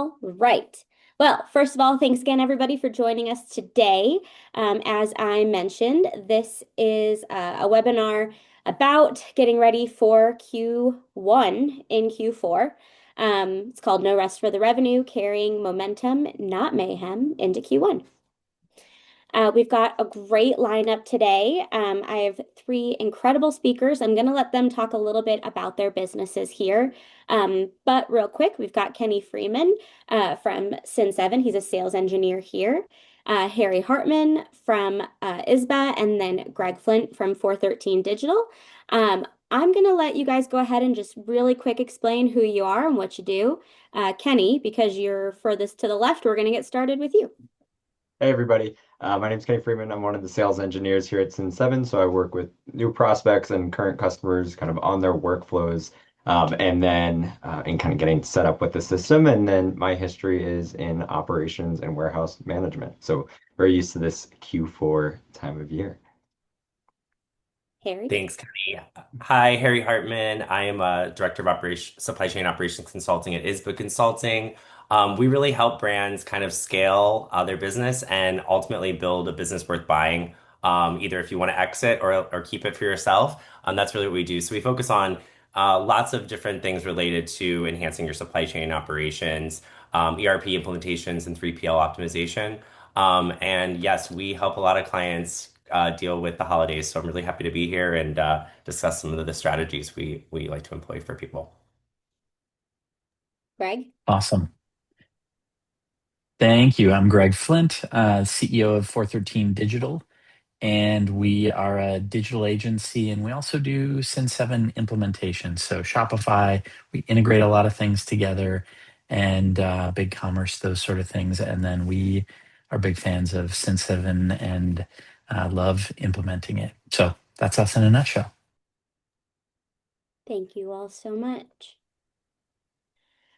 All right. Well, first of all, thanks again, everybody, for joining us today. As I mentioned, this is a webinar about getting ready for Q1 in Q4. It's called No Rest for the Revenue, Carrying Momentum, Not Mayhem, into Q1. We've got a great lineup today. I have three incredible speakers. I'm going to let them talk a little bit about their businesses here. But real quick, we've got Kenny Freeman from Sin7. He's a sales engineer here. Harry Hartman from ISBA, and then Greg Flint from 413 Digital. I'm going to let you guys go ahead and just really quick explain who you are and what you do. Kenny, because you're furthest to the left, we're going to get started with you. Hey everybody, my name is Kenny Freeman. I'm one of the sales engineers here at Sin7, so I work with new prospects and current customers kind of on their workflows, and then in kind of getting set up with the system. And then my history is in operations and warehouse management, so very used to this Q4 time of year. Harry. Thanks, Kenny. Hi, Harry Hartman. I am a Director of Supply Chain Operations Consulting at ISBA Consulting. We really help brands kind of scale their business and ultimately build a business worth buying, either if you want to exit or keep it for yourself. That's really what we do. So we focus on lots of different things related to enhancing your supply chain operations, ERP implementations, and 3PL optimization. And yes, we help a lot of clients deal with the holidays. So I'm really happy to be here and discuss some of the strategies we like to employ for people. Greg. Awesome. Thank you. I'm Greg Flint, CEO of 413 Digital, and we are a digital agency, and we also do Sin7 implementation. So Shopify, we integrate a lot of things together, and BigCommerce, those sort of things. And then we are big fans of Sin7 and love implementing it. So that's us in a nutshell. Thank you all so much.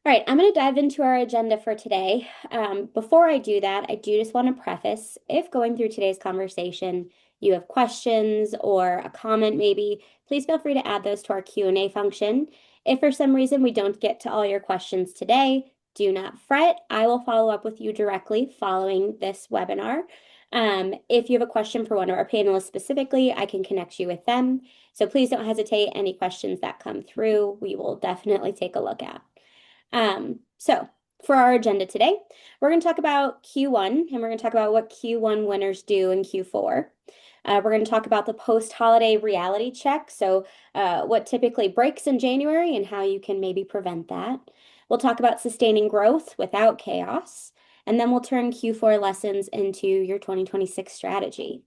All right, I'm going to dive into our agenda for today. Before I do that, I do just want to preface, if going through today's conversation, you have questions or a comment maybe, please feel free to add those to our Q&A function. If for some reason we don't get to all your questions today, do not fret. I will follow up with you directly following this webinar. If you have a question for one of our panelists specifically, I can connect you with them. So please don't hesitate. Any questions that come through, we will definitely take a look at. So for our agenda today, we're going to talk about Q1, and we're going to talk about what Q1 winners do in Q4. We're going to talk about the post-holiday reality check, so what typically breaks in January and how you can maybe prevent that. We'll talk about sustaining growth without chaos, and then we'll turn Q4 lessons into your 2026 strategy.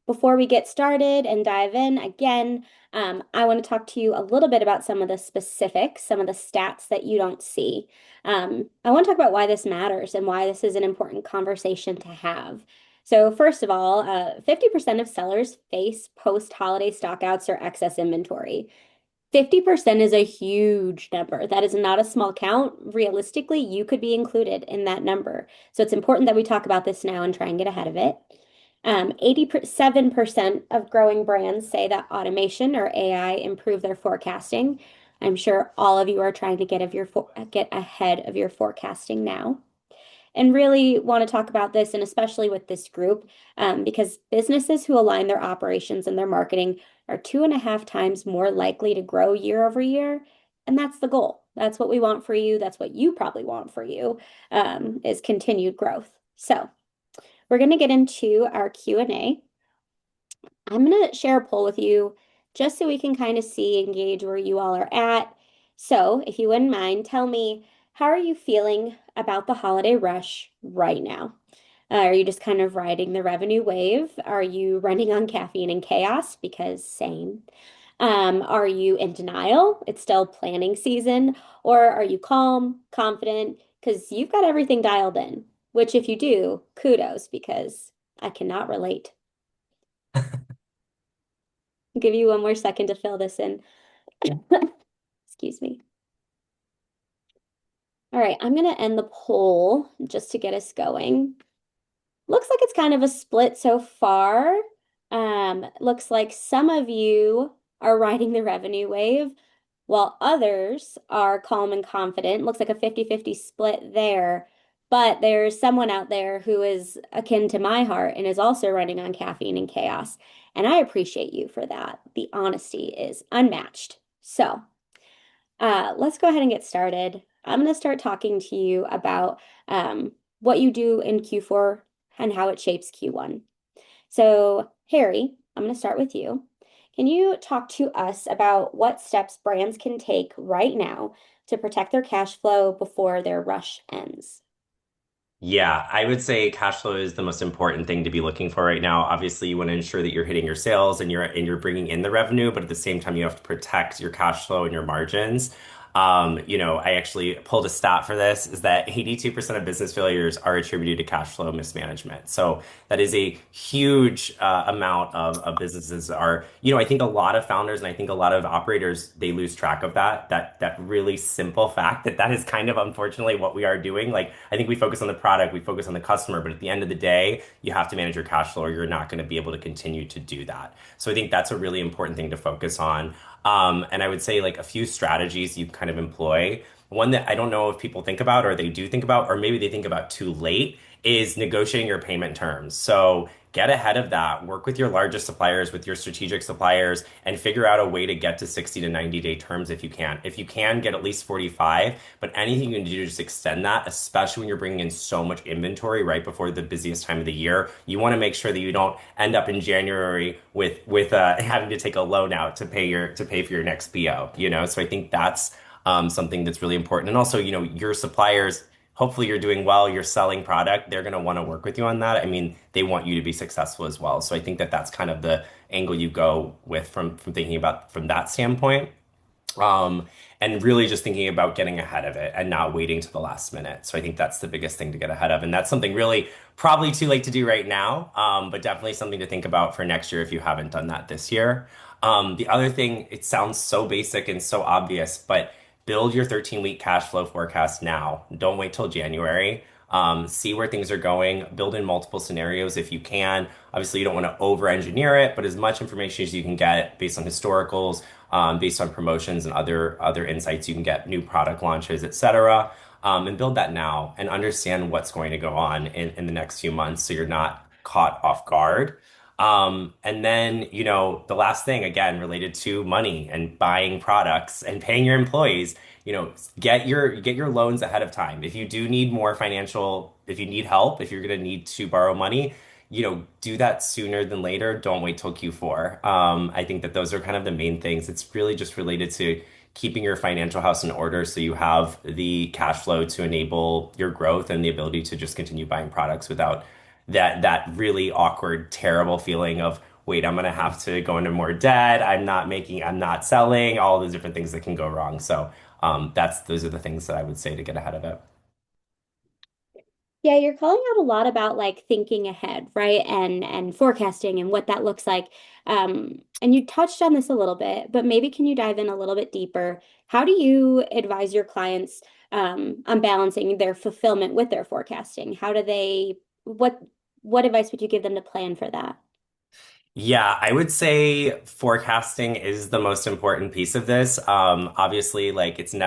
Before we get started and dive in, again, I want to talk to you a little bit about some of the specifics, some of the stats that you don't see. I want to talk about why this matters and why this is an important conversation to have. So first of all, 50% of sellers face post-holiday stockouts or excess inventory. 50% is a huge number. That is not a small count. Realistically, you could be included in that number. So it's important that we talk about this now and try and get ahead of it. 87% of growing brands say that automation or AI improve their forecasting. I'm sure all of you are trying to get ahead of your forecasting now. And really want to talk about this, and especially with this group, because businesses who align their operations and their marketing are 2.5 times more likely to grow year over year. And that's the goal. That's what we want for you. That's what you probably want for you, is continued growth. So we're going to get into our Q&A. I'm going to share a poll with you just so we can kind of see and gauge where you all are at. So if you wouldn't mind, tell me, how are you feeling about the holiday rush right now? Are you just kind of riding the revenue wave? Are you running on caffeine and chaos? Because same. Are you in denial? It's still planning season. Or are you calm, confident? Because you've got everything dialed in. Which if you do, kudos, because I cannot relate. I'll give you one more second to fill this in. Excuse me. All right, I'm going to end the poll just to get us going. Looks like it's kind of a split so far. Looks like some of you are riding the revenue wave. while others are calm and confident. Looks like a 50-50 split there. But there's someone out there who is akin to my heart and is also running on caffeine and chaos. And I appreciate you for that. The honesty is unmatched. So, let's go ahead and get started. I'm going to start talking to you about what you do in Q4 and how it shapes Q1. So, Harry, I'm going to start with you. Can you talk to us about what steps brands can take right now to protect their cash flow before their rush ends? Yeah, I would say cash flow is the most important thing to be looking for right now. Obviously, you want to ensure that you're hitting your sales and you're bringing in the revenue, but at the same time, you have to protect your cash flow and your margins. I actually pulled a stat for this is that 82% of business failures are attributed to cash flow mismanagement. So that is a huge amount of businesses are, I think a lot of founders and I think a lot of operators, they lose track of that really simple fact that is kind of unfortunately what we are doing. Like, I think we focus on the product, we focus on the customer, but at the end of the day, you have to manage your cash flow or you're not going to be able to continue to do that. So I think that's a really important thing to focus on. And I would say like a few strategies you kind of employ. One that I don't know if people think about or they do think about, or maybe they think about too late, is negotiating your payment terms. So get ahead of that, work with your largest suppliers, with your strategic suppliers, and figure out a way to get to 60 to 90-day terms if you can. If you can, get at least 45, but anything you can do to just extend that, especially when you're bringing in so much inventory right before the busiest time of the year. You want to make sure that you don't end up in January with having to take a loan out to pay for your next PO, So I think that's something that's really important. And also, your suppliers, hopefully you're doing well, you're selling product, they're going to want to work with you on that. I mean, they want you to be successful as well. So I think that that's kind of the angle you go with from thinking about from that standpoint. Um, and really just thinking about getting ahead of it and not waiting to the last minute. So I think that's the biggest thing to get ahead of. And that's something really probably too late to do right now, but definitely something to think about for next year if you haven't done that this year. The other thing, it sounds so basic and so obvious, but build your 13-week cash flow forecast now. Don't wait till January. See where things are going, build in multiple scenarios if you can. Obviously, you don't want to over engineer it, but as much information as you can get based on historicals, based on promotions and other insights you can get, new product launches, etc. And build that now and understand what's going to go on in the next few months so you're not caught off guard. And then, the last thing, again, related to money and buying products and paying your employees, get your loans ahead of time. If you do need more financial, if you need help, if you're going to need to borrow money, do that sooner than later. Don't wait till Q4. I think that those are kind of the main things. It's really just related to keeping your financial house in order so you have the cash flow to enable your growth and the ability to just continue buying products without that really awkward, terrible feeling of, wait, I'm gonna have to go into more debt. I'm not selling, all those different things that can go wrong. So those are the things that I would say to get ahead of it. Yeah, you're calling out a lot about like thinking ahead, right? And forecasting and what that looks like. And you touched on this a little bit, but maybe can you dive in a little bit deeper? How do you advise your clients on balancing their fulfillment with their forecasting? How do they, what advice would you give them to plan for that? Yeah, I would say forecasting is the most important piece of this. Obviously, like it's an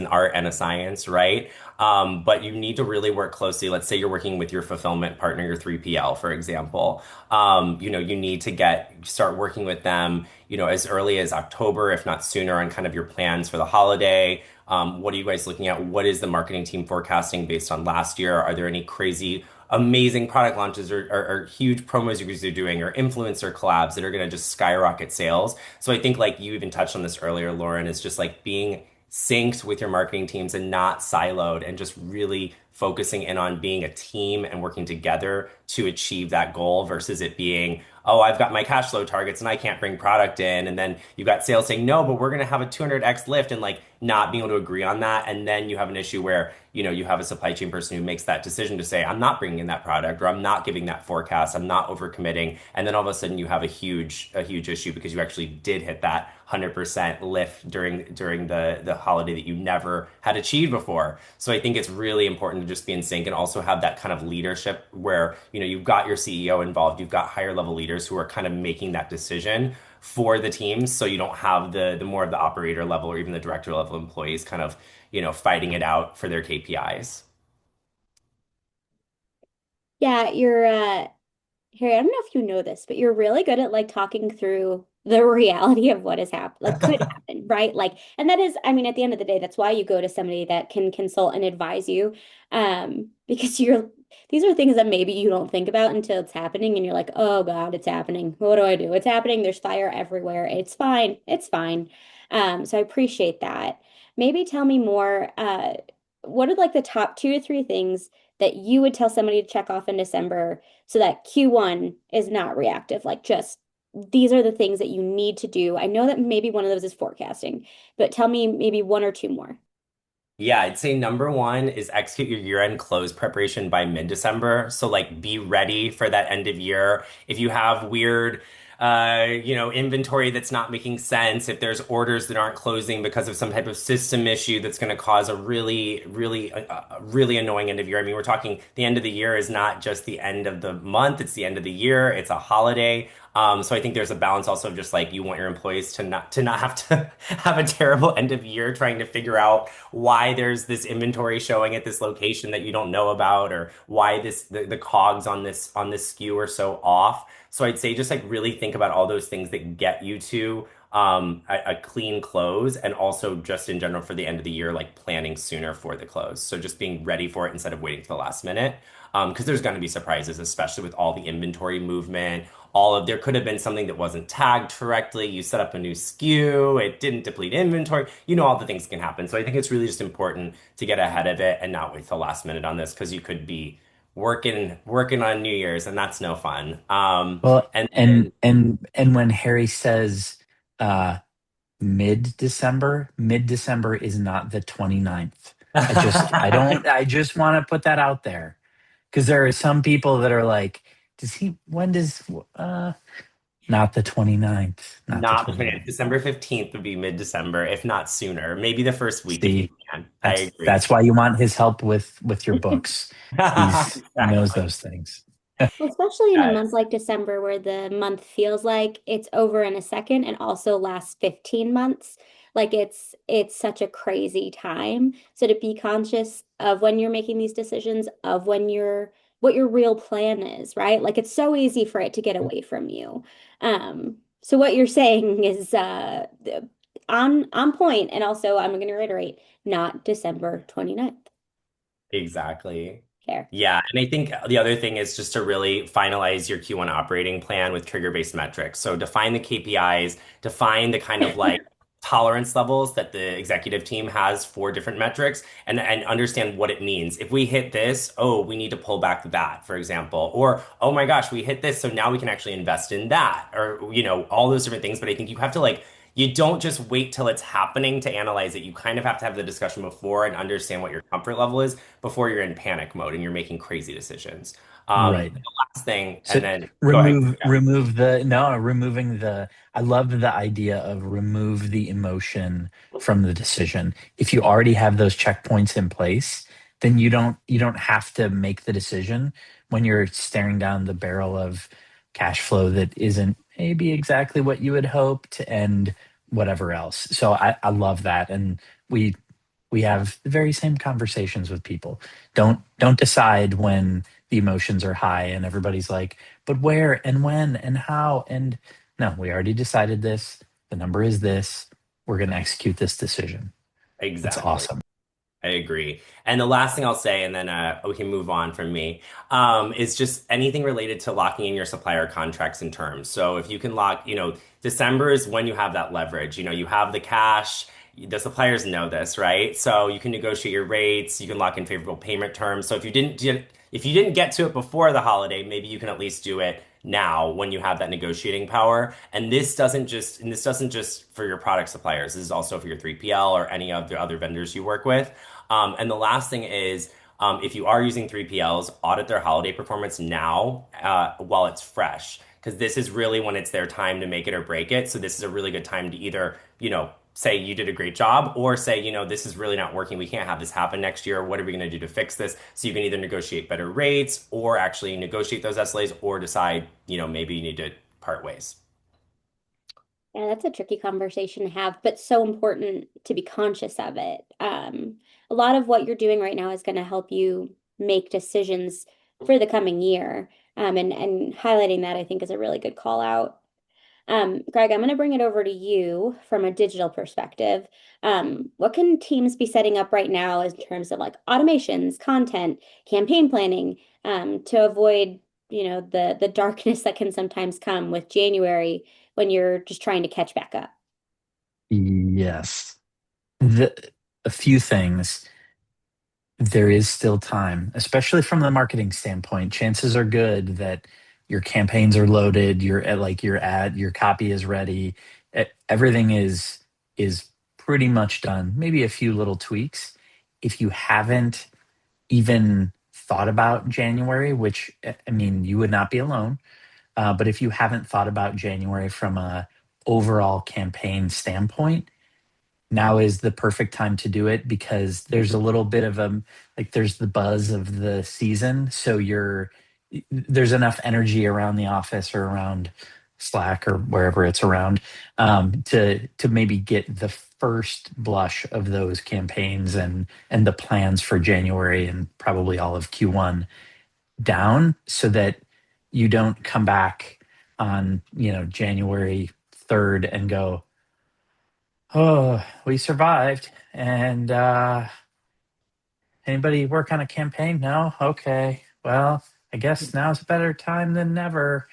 art and a science, right? But you need to really work closely. Let's say you're working with your fulfillment partner, your 3PL, for example. You need to start working with them, as early as October, if not sooner, on kind of your plans for the holiday. What are you guys looking at? What is the marketing team forecasting based on last year? Are there any crazy amazing product launches or huge promos you guys are doing or influencer collabs that are going to just skyrocket sales? So I think like you even touched on this earlier, Lauren, is just like being synced with your marketing teams and not siloed and just really focusing in on being a team and working together to achieve that goal versus it being, oh, I've got my cash flow targets and I can't bring product in. And then you've got sales saying, no, but we're going to have a 200x lift and like not being able to agree on that. And then you have an issue where, you have a supply chain person who makes that decision to say, I'm not bringing in that product or I'm not giving that forecast. I'm not overcommitting. And then all of a sudden you have a huge issue because you actually did hit that 100% lift during the holiday that you never had achieved before. So I think it's really important to just be in sync and also have that kind of leadership where, you've got your CEO involved, you've got higher level leaders leaders who are kind of making that decision for the teams. So you don't have the more of the operator level or even the director level employees kind of, fighting it out for their KPIs. Yeah, you're Harry, I don't know if you know this, but you're really good at like talking through the reality of what has happened, like could happen, right? Like, and that is, I mean, at the end of the day, that's why you go to somebody that can consult and advise you. Because these are things that maybe you don't think about until it's happening and you're like, oh God, it's happening. What do I do? It's happening. There's fire everywhere. It's fine. It's fine. So I appreciate that. Maybe tell me more, what are like the top 2 to 3 things that you would tell somebody to check off in December so that Q1 is not reactive? Like, just these are the things that you need to do. I know that maybe one of those is forecasting, but tell me maybe 1 or 2 more. Yeah, I'd say number one is execute your year-end close preparation by mid-December. So like be ready for that end of year. If you have weird inventory that's not making sense, if there's orders that aren't closing because of some type of system issue that's going to cause a really annoying end of year. I mean, we're talking the end of the year is not just the end of the month, it's the end of the year, it's a holiday. So I think there's a balance also of just like you want your employees to not have to have a terrible end of year trying to figure out why there's this inventory showing at this location that you don't know about, or why the cogs on this SKU are so off. So I'd say just like really think about all those things that get you to a clean close, and also just in general for the end of the year, like planning sooner for the close. So just being ready for it instead of waiting to the last minute. Because there's going to be surprises, especially with all the inventory movement. There could have been something that wasn't tagged correctly. You set up a new SKU, it didn't deplete inventory. All the things can happen. So I think it's really just important to get ahead of it and not wait till the last minute on this, because you could be working on New Year's, and that's no fun. Well, And and then and and when Harry says uh mid-December is not the 29th. I just want to put that out there because there are some people that are like, does he when does not the 29th, not the not the 20th. 29th. December 15th would be mid-December, if not sooner. Maybe the first week if you See, can. I agree. that's why you want his help with your books. He knows Exactly. those things. Well, especially in a month Yes. like December, where the month feels like it's over in a second and also lasts 15 months. Like it's such a crazy time. So to be conscious of when you're making these decisions, of what your real plan is, right? Like it's so easy for it to get away from you. So what you're saying is on point. And also I'm going to reiterate, not December 29th. Exactly. Care. Yeah, and I think the other thing is just to really finalize your Q1 operating plan with trigger-based metrics. So define the KPIs, define the kind of like tolerance levels that the executive team has for different metrics, and understand what it means. If we hit this, oh, we need to pull back that, for example. Or, oh my gosh, we hit this, so now we can actually invest in that. Or, all those different things. But I think you have to like you don't just wait till it's happening to analyze it. You kind of have to have the discussion before and understand what your comfort level is before you're in panic mode and you're making crazy decisions. Right. The last thing, So and then go ahead. Yeah. removing the I love the idea of remove the emotion from the decision. If you already have those checkpoints in place, then you don't have to make the decision when you're staring down the barrel of cash flow that isn't maybe exactly what you had hoped and whatever else. So I love that. And we have the very same conversations with people. Don't decide when the emotions are high and everybody's like, but where and when and how? And no, we already decided this. The number is this. We're going to execute this decision. It's Exactly. awesome. I agree. And the last thing I'll say, and then we can move on from me, is just anything related to locking in your supplier contracts and terms. So if you can lock, December is when you have that leverage. You have the cash. The suppliers know this, right? So you can negotiate your rates. You can lock in favorable payment terms. So if you didn't get to it before the holiday, maybe you can at least do it now when you have that negotiating power. And this doesn't just for your product suppliers. This is also for your 3PL or any of the other vendors you work with. And the last thing is, if you are using 3PLs, audit their holiday performance now while it's fresh, because this is really when it's their time to make it or break it. So this is a really good time to either, say you did a great job or say, this is really not working. We can't have this happen next year. What are we going to do to fix this? So you can either negotiate better rates or actually negotiate those SLAs or decide, maybe you need to part ways. Yeah, that's a tricky conversation to have, but so important to be conscious of it. A lot of what you're doing right now is going to help you make decisions for the coming year. And highlighting that, I think, is a really good call out. Greg, I'm going to bring it over to you from a digital perspective. What can teams be setting up right now in terms of like automations, content, campaign planning, to avoid, the darkness that can sometimes come with January when you're just trying to catch back up? Yes. The, a few things. There is still time, especially from the marketing standpoint. Chances are good that your campaigns are loaded, your copy is ready, everything is pretty much done. Maybe a few little tweaks. If you haven't even thought about January, which I mean, you would not be alone, but if you haven't thought about January from a overall campaign standpoint, now is the perfect time to do it because there's a little bit of a there's the buzz of the season, so there's enough energy around the office or around Slack or wherever it's around, to maybe get the first blush of those campaigns and the plans for January and probably all of Q1 down, so that you don't come back on January 3rd and go, oh, we survived. And anybody work on a campaign? No? Okay. Well, I guess now's a better time than never.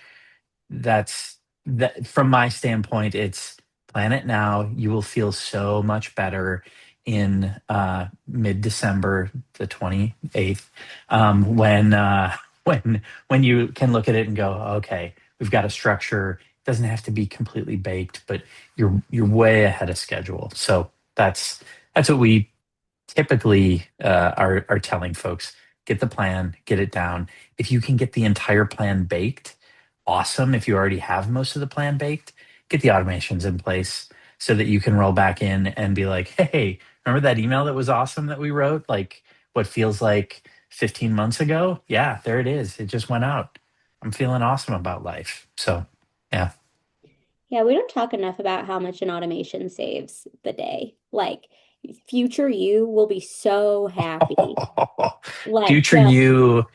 That's that from my standpoint, it's plan it now. You will feel so much better in mid-December, the 28th, when you can look at it and go, okay, we've got a structure. It doesn't have to be completely baked, but you're way ahead of schedule. So that's what we typically are telling folks. Get the plan, get it down. If you can get the entire plan baked, awesome. If you already have most of the plan baked, get the automations in place so that you can roll back in and be like, hey, remember that email that was awesome that we wrote like what feels like 15 months ago? Yeah, there it is. It just went out. I'm feeling awesome about life. So yeah. Yeah, we don't talk enough about how much an automation saves the day. Like, future you will be so happy. Like, future just, you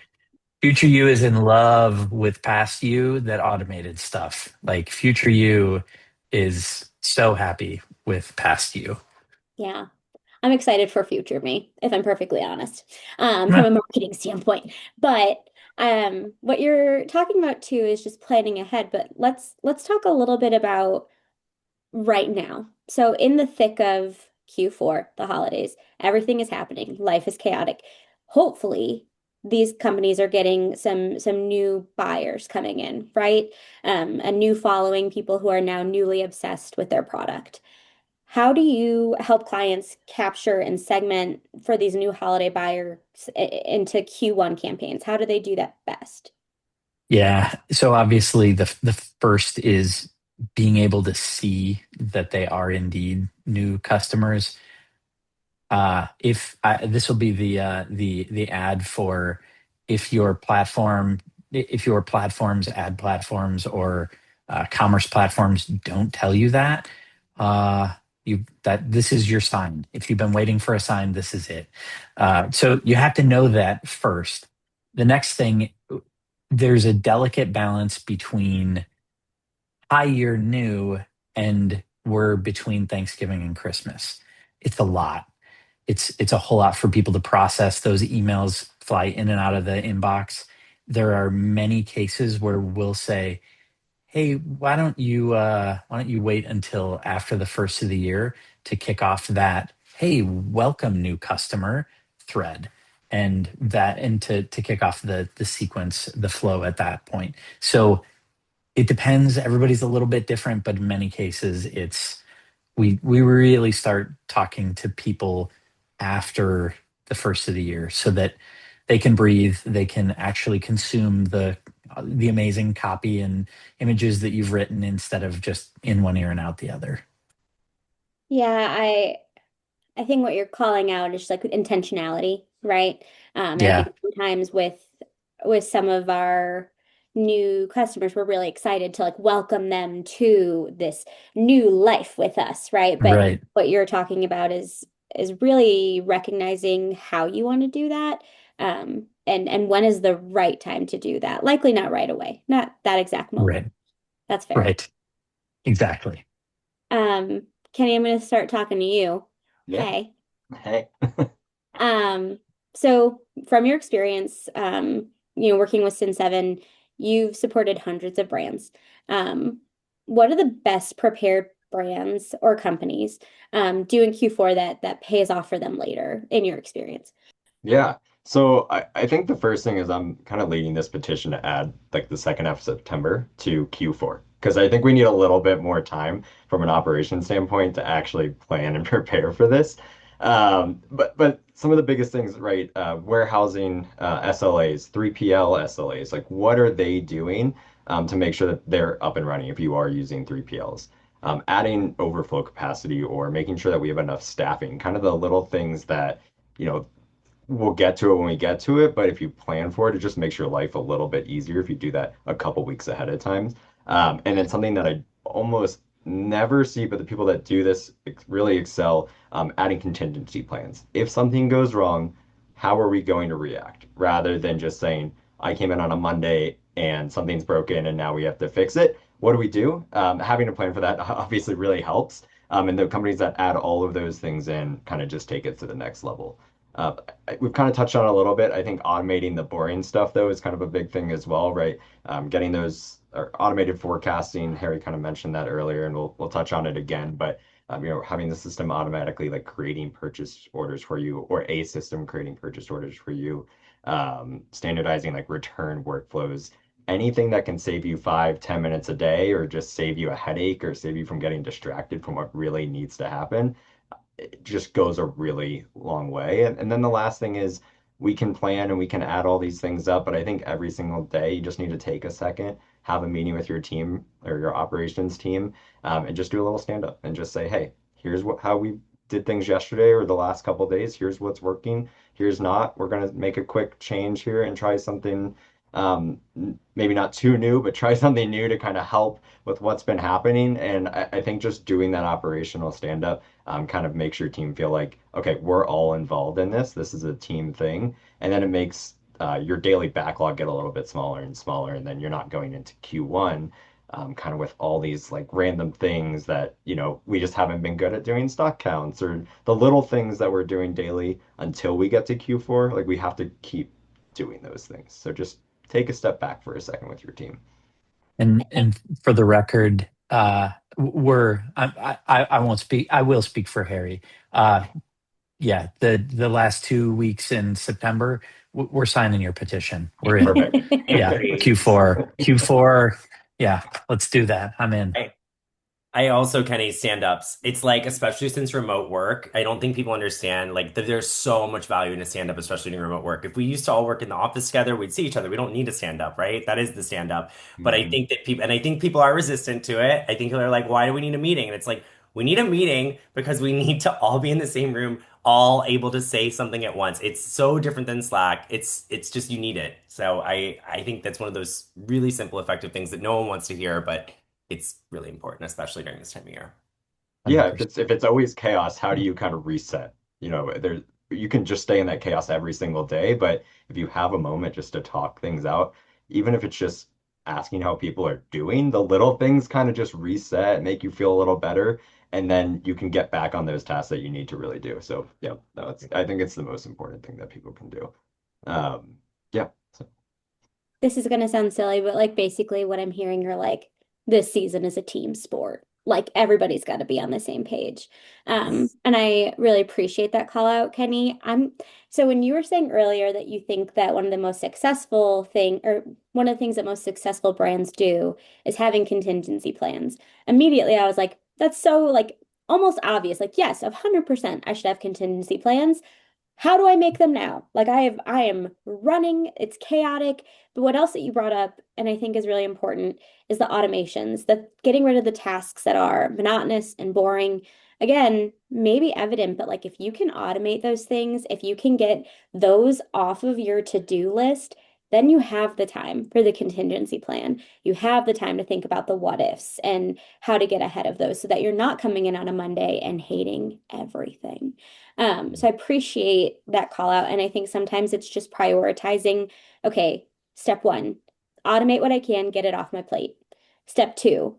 Future you is in love with past you that automated stuff. Like future you is so happy with past you. yeah. I'm excited for future me, if I'm perfectly honest, from Meh. a marketing standpoint. But what you're talking about too is just planning ahead. But let's talk a little bit about right now. So in the thick of Q4, the holidays, everything is happening. Life is chaotic. Hopefully, these companies are getting some new buyers coming in, right? A new following, people who are now newly obsessed with their product. How do you help clients capture and segment for these new holiday buyers into Q1 campaigns? How do they do that best? Yeah. So obviously the first is being able to see that they are indeed new customers. If this will be the ad for if your platforms, ad platforms, or commerce platforms don't tell you that, that this is your sign. If you've been waiting for a sign, this is it. So you have to know that first. The next thing, there's a delicate balance between hi, you're new, and we're between Thanksgiving and Christmas. It's a lot. It's a whole lot for people to process. Those emails fly in and out of the inbox. There are many cases where we'll say, hey, why don't you wait until after the first of the year to kick off that, hey, welcome new customer thread, and to kick off the sequence, the flow at that point. So it depends. Everybody's a little bit different, but in many cases, we really start talking to people after the first of the year so that they can breathe, they can actually consume the amazing copy and images that you've written instead of just in one ear and out the other. Yeah, I think what you're calling out is just like intentionality, right? And I Yeah, think sometimes with some of our new customers, we're really excited to like welcome them to this new life with us, right? But right, what you're talking about is really recognizing how you want to do that, and when is the right time to do that. Likely not right away, not that exact moment. right, That's fair. right. Exactly. Kenny, I'm going to start talking to you. Yeah. Hey. Hey. Um, so from your experience, working with Sin 7, you've supported hundreds of brands. Um, what are the best prepared brands or companies do in Q4 that pays off for them later in your experience? Yeah. So I think the first thing is I'm kind of leading this petition to add like the second half of September to Q4 because I think we need a little bit more time from an operation standpoint to actually plan and prepare for this. But some of the biggest things, right? Warehousing SLAs, 3PL SLAs, like what are they doing to make sure that they're up and running if you are using 3PLs? Adding overflow capacity or making sure that we have enough staffing, kind of the little things that you know we'll get to it when we get to it, but if you plan for it, it just makes your life a little bit easier if you do that a couple weeks ahead of time. And then something that I almost never see, but the people that do this really excel, adding contingency plans. If something goes wrong, how are we going to react? Rather than just saying, I came in on a Monday and something's broken and now we have to fix it. What do we do? Having a plan for that obviously really helps. And the companies that add all of those things in kind of just take it to the next level. Uh, we've kind of touched on it a little bit. I think automating the boring stuff though is kind of a big thing as well, right? Getting those or automated forecasting. Harry kind of mentioned that earlier, and we'll touch on it again. But having the system automatically like creating purchase orders for you, or a system creating purchase orders for you, standardizing like return workflows. Anything that can save you 5, 10 minutes a day, or just save you a headache, or save you from getting distracted from what really needs to happen it just goes a really long way. And then the last thing is we can plan and we can add all these things up, but I think every single day you just need to take a second, have a meeting with your team or your operations team, and just do a little stand up and just say, hey, here's how we did things yesterday or the last couple of days. Here's what's working. Here's not. We're gonna make a quick change here and try something. Maybe not too new, but try something new to kind of help with what's been happening. And I think just doing that operational stand up kind of makes your team feel like, okay, we're all involved in this. This is a team thing. And then it makes your daily backlog get a little bit smaller and smaller. And then you're not going into Q1 kind of with all these like random things that, we just haven't been good at doing stock counts or the little things that we're doing daily until we get to Q4. Like we have to keep doing those things. So just take a step back for a second with your team. And for the record, we're I won't speak. I will speak for Harry. Yeah, the last 2 weeks in September, we're signing your petition. We're in. Perfect. Yeah, Great. Q4. Yeah, let's do that. I'm in. I also, Kenny, stand-ups. It's like, especially since remote work, I don't think people understand like that there's so much value in a stand-up, especially in remote work. If we used to all work in the office together, we'd see each other. We don't need a stand-up, right? That is the stand-up. But I Mhm. think that people, and I think people are resistant to it. I think people are like, why do we need a meeting? And it's like, we need a meeting because we need to all be in the same room, all able to say something at once. It's so different than Slack. It's just you need it. So I think that's one of those really simple, effective things that no one wants to hear, but it's really important, especially during this time of year. Yeah, if 100%. it's always chaos, how do you kind of reset? You can just stay in that chaos every single day, but if you have a moment just to talk things out, even if it's just asking how people are doing, the little things kind of just reset, make you feel a little better, and then you can get back on those tasks that you need to really do. So yeah, no, I think it's the most important thing that people can do. Yeah. So, This is going to sound silly, but like basically what I'm hearing are like this season is a team sport. Like everybody's got to be on the same page. Yes. And I really appreciate that call out, Kenny. So when you were saying earlier that you think that one of the most successful thing or one of the things that most successful brands do is having contingency plans. Immediately I was like, that's so like almost obvious. Like, yes, 100% I should have contingency plans. How do I make them now? Like I am running, it's chaotic. But what else that you brought up, and I think is really important, is the automations, the getting rid of the tasks that are monotonous and boring. again, maybe evident, but like if you can automate those things, if you can get those off of your to-do list, then you have the time for the contingency plan. You have the time to think about the what ifs and how to get ahead of those so that you're not coming in on a Monday and hating everything. So I appreciate that call out. And I think sometimes it's just prioritizing, okay, step one, automate what I can, get it off my plate. Step two,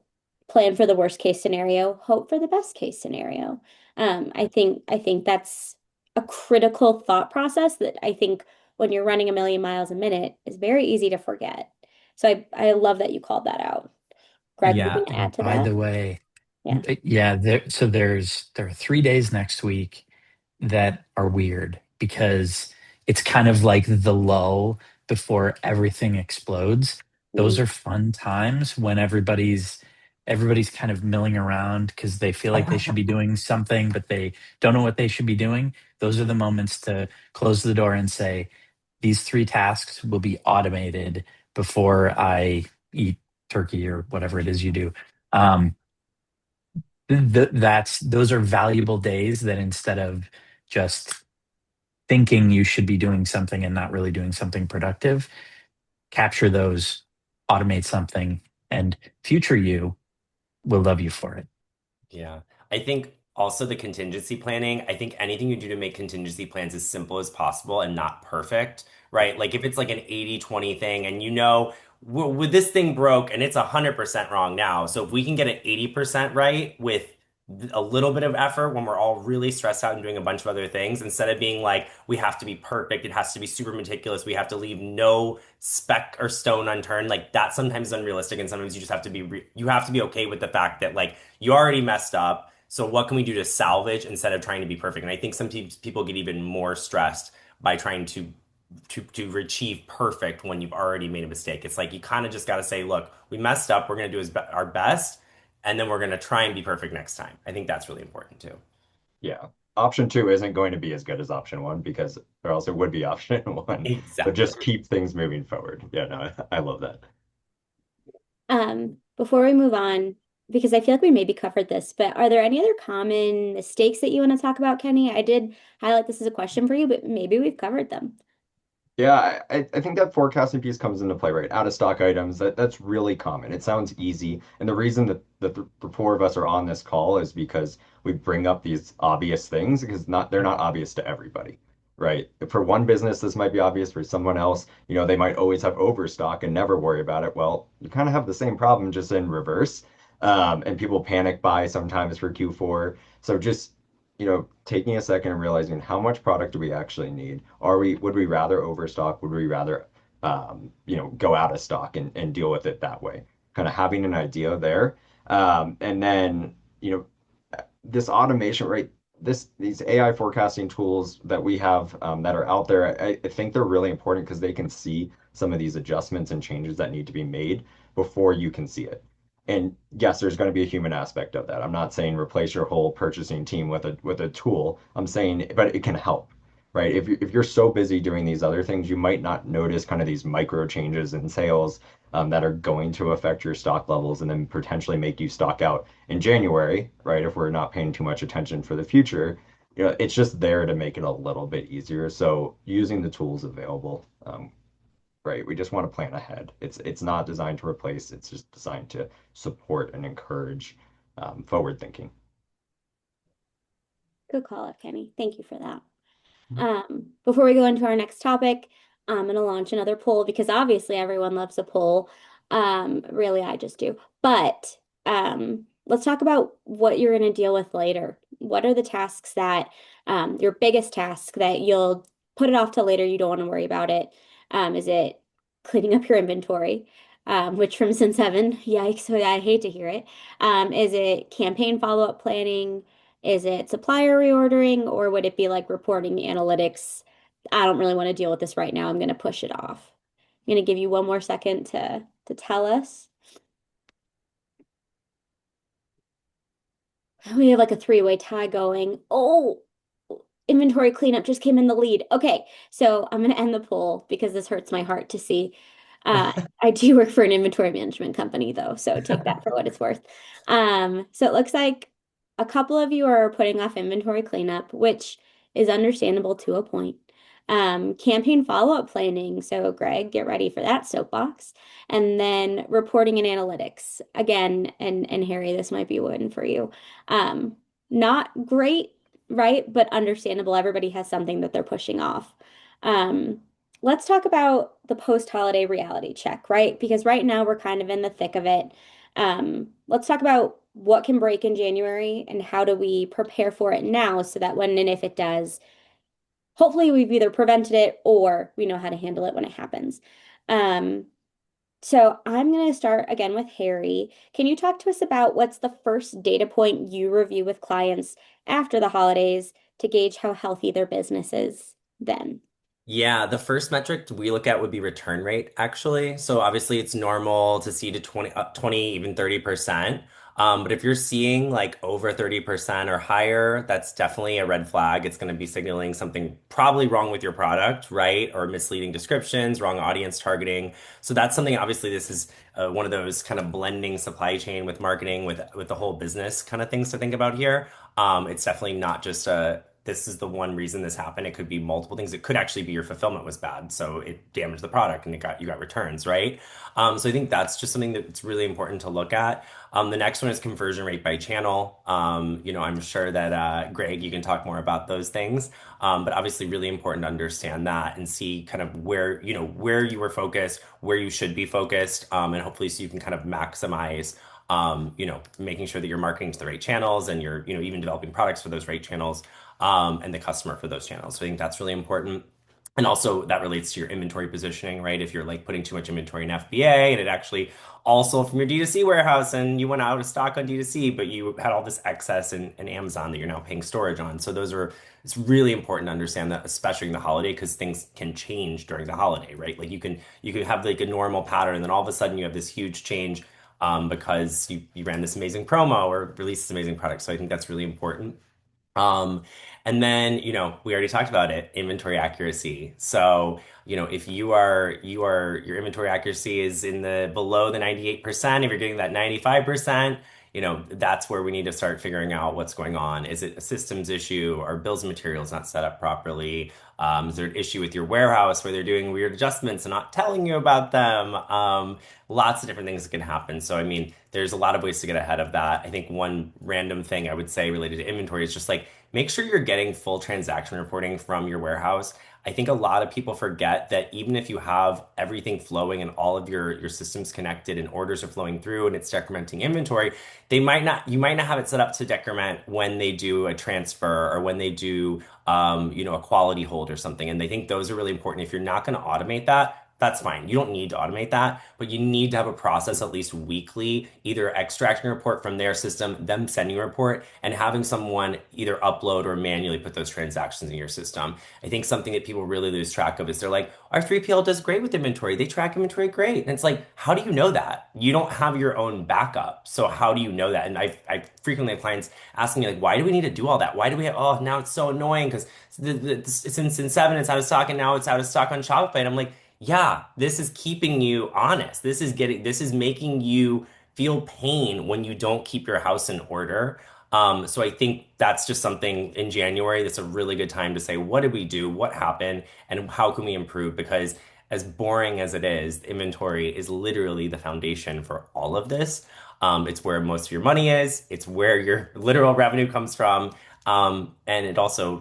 plan for the worst case scenario, hope for the best case scenario. I think that's a critical thought process that I think when you're running a million miles a minute is very easy to forget. So I love that you called that out. Greg, were you Yeah. going to add And to by that? the way, Yeah. yeah, there are 3 days next week that are weird because it's kind of like the lull before everything explodes. Those Mm. are fun times when everybody's kind of milling around because they feel like they should be doing something, but they don't know what they should be doing. Those are the moments to close the door and say, these 3 tasks will be automated before I eat turkey or whatever it is you do. Um, that's those are valuable days that instead of just thinking you should be doing something and not really doing something productive, capture those, automate something, and future you will love you for it. Yeah. I think also the contingency planning, I think anything you do to make contingency plans as simple as possible and not perfect, right? Like if it's like an 80-20 thing and you know, with this thing broke and it's 100% wrong now. So if we can get it 80% right with a little bit of effort when we're all really stressed out and doing a bunch of other things, instead of being like, we have to be perfect, it has to be super meticulous, we have to leave no speck or stone unturned, like that sometimes is unrealistic and sometimes you just have to be you have to be okay with the fact that like you already messed up. So what can we do to salvage instead of trying to be perfect? And I think sometimes people get even more stressed by trying to achieve perfect when you've already made a mistake. It's like you kind of just got to say, look, we messed up. We're going to do our best, and then we're going to try and be perfect next time. I think that's really important too. Yeah. Option two isn't going to be as good as option one because there also would be option one. So Exactly. just keep things moving forward. Yeah, no, I love that. Before we move on, because I feel like we maybe covered this, but are there any other common mistakes that you want to talk about, Kenny? I did highlight this as a question for you, but maybe we've covered them. Yeah, I think that forecasting piece comes into play, right? Out of stock items, that's really common. It sounds easy. And the reason that the four of us are on this call is because we bring up these obvious things because they're not obvious to everybody, right? For one business, this might be obvious. For someone else, they might always have overstock and never worry about it. Well, you kind of have the same problem just in reverse. And people panic buy sometimes for Q4. So just taking a second and realizing how much product do we actually need? Would we rather overstock? Would we rather, go out of stock and deal with it that way? Kind of having an idea there. And then, this automation, right? These AI forecasting tools that we have that are out there, I think they're really important because they can see some of these adjustments and changes that need to be made before you can see it. And yes, there's going to be a human aspect of that. I'm not saying replace your whole purchasing team with a tool. I'm saying, but it can help, right? If you're so busy doing these other things, you might not notice kind of these micro changes in sales that are going to affect your stock levels and then potentially make you stock out in January, right? If we're not paying too much attention for the future, it's just there to make it a little bit easier. So using the tools available, right? We just want to plan ahead. It's not designed to replace. It's just designed to support and encourage forward thinking. Good call up, Kenny. Thank you for that. Before we go into our next topic, I'm going to launch another poll because obviously everyone loves a poll. Really, I just do. But let's talk about what you're going to deal with later. What are the tasks that, your biggest task that you'll put it off till later, you don't want to worry about it? Is it cleaning up your inventory? Which from Sin 7, yikes, so I hate to hear it. Is it campaign follow-up planning? Is it supplier reordering, or would it be like reporting analytics? I don't really want to deal with this right now. I'm going to push it off. I'm going to give you one more second to tell us. We have like a three-way tie going. Oh, inventory cleanup just came in the lead. Okay, so I'm going to end the poll because this hurts my heart to see. I do work for an inventory management company though, so take that for what it's worth. So it looks like a couple of you are putting off inventory cleanup, which is understandable to a point. Campaign follow-up planning. So, Greg, get ready for that soapbox. And then reporting and analytics. Again, and Harry, this might be one for you. Um, Not great, right? But understandable. Everybody has something that they're pushing off. Um, let's talk about the post-holiday reality check, right? Because right now we're kind of in the thick of it. Let's talk about what can break in January and how do we prepare for it now so that when and if it does, hopefully we've either prevented it or we know how to handle it when it happens. Um, so I'm going to start again with Harry. Can you talk to us about what's the first data point you review with clients after the holidays to gauge how healthy their business is then? Yeah, the first metric we look at would be return rate, actually. So obviously it's normal to see to 20, even 30%. But if you're seeing like over 30% or higher, that's definitely a red flag. It's going to be signaling something probably wrong with your product, right? Or misleading descriptions, wrong audience targeting. So that's something, obviously, this is one of those kind of blending supply chain with marketing with the whole business kind of things to think about here. It's definitely not just a this is the one reason this happened. It could be multiple things. It could actually be your fulfillment was bad, so it damaged the product and you got returns, right? So I think that's just something that's really important to look at. The next one is conversion rate by channel. I'm sure that Greg, you can talk more about those things, but obviously really important to understand that and see kind of where you were focused, where you should be focused, and hopefully so you can kind of maximize making sure that you're marketing to the right channels and you're, even developing products for those right channels, and the customer for those channels. So I think that's really important. And also that relates to your inventory positioning, right? If you're like putting too much inventory in FBA and it actually also from your D2C warehouse and you went out of stock on D2C, but you had all this excess in Amazon that you're now paying storage on. So it's really important to understand that, especially in the holiday, because things can change during the holiday, right? Like you can have like a normal pattern, and then all of a sudden you have this huge change because you ran this amazing promo or released this amazing product. So I think that's really important. Um, and then, we already talked about it, inventory accuracy. So, if your inventory accuracy is in the below the 98%, if you're getting that 95%, that's where we need to start figuring out what's going on. Is it a systems issue? Are bills of materials not set up properly? Is there an issue with your warehouse where they're doing weird adjustments and not telling you about them? Lots of different things that can happen. So, I mean, there's a lot of ways to get ahead of that. I think one random thing I would say related to inventory is just like make sure you're getting full transaction reporting from your warehouse. I think a lot of people forget that even if you have everything flowing and all of your systems connected and orders are flowing through and it's decrementing inventory, you might not have it set up to decrement when they do a transfer or when they do a quality hold or something. And they think those are really important. If you're not going to automate that, that's fine. You don't need to automate that, but you need to have a process at least weekly, either extracting a report from their system, them sending a report, and having someone either upload or manually put those transactions in your system. I think something that people really lose track of is they're like, our 3PL does great with inventory. They track inventory great. And it's like, how do you know that? You don't have your own backup. So how do you know that? And I frequently have clients asking me like, why do we need to do all that? Why do we have, oh, now it's so annoying because it's in Sin 7, it's out of stock, and now it's out of stock on Shopify. And I'm like, yeah, this is keeping you honest. This is making you feel pain when you don't keep your house in order. So I think that's just something in January that's a really good time to say, what did we do? What happened? And how can we improve? Because as boring as it is, inventory is literally the foundation for all of this. It's where most of your money is. It's where your literal revenue comes from. And it also,